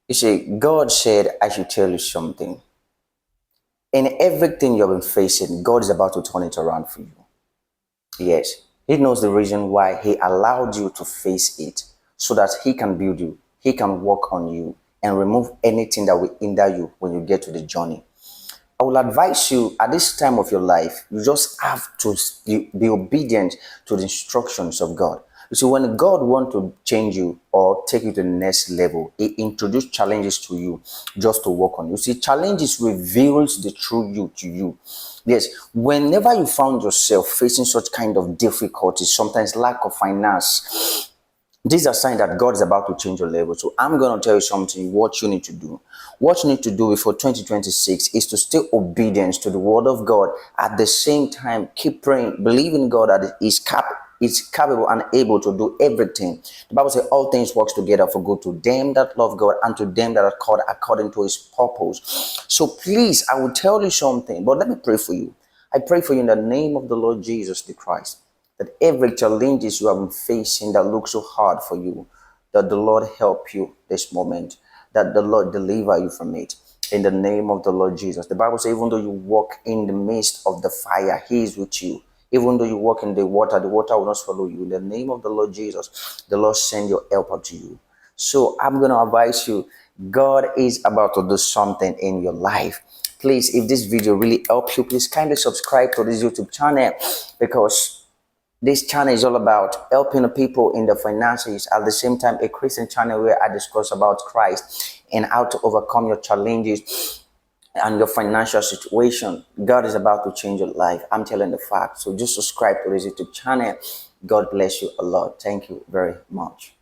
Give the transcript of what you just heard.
You see, God said, I should tell you something. In everything you've been facing, God is about to turn it around for you. Yes, He knows the reason why He allowed you to face it so that He can build you, He can work on you, and remove anything that will hinder you when you get to the journey. I will advise you at this time of your life, you just have to be obedient to the instructions of God. You see, when God wants to change you or take you to the next level, He introduces challenges to you just to work on you. See, challenges reveals the true you to you. Yes, whenever you found yourself facing such kind of difficulties, sometimes lack of finance, these are signs that God is about to change your level. So I'm going to tell you something, what you need to do. What you need to do before 2026 is to stay obedient to the word of God. At the same time, keep praying, believe in God that is capable and able to do everything. The Bible says all things work together for good to them that love God and to them that are called according to His purpose. So please, I will tell you something, but let me pray for you. I pray for you in the name of the Lord Jesus the Christ, that every challenges you have been facing that looks so hard for you, that the Lord help you this moment, that the Lord deliver you from it. In the name of the Lord Jesus. The Bible says, even though you walk in the midst of the fire, He is with you. Even though you walk in the water will not swallow you. In the name of the Lord Jesus, the Lord send your helper to you. So I'm going to advise you, God is about to do something in your life. Please, if this video really helped you, please kindly subscribe to this YouTube channel, because this channel is all about helping the people in the finances, at the same time a Christian channel where I discuss about Christ and how to overcome your challenges and your financial situation. God is about to change your life. I'm telling the fact. So just subscribe to this YouTube channel. God bless you a lot. Thank you very much.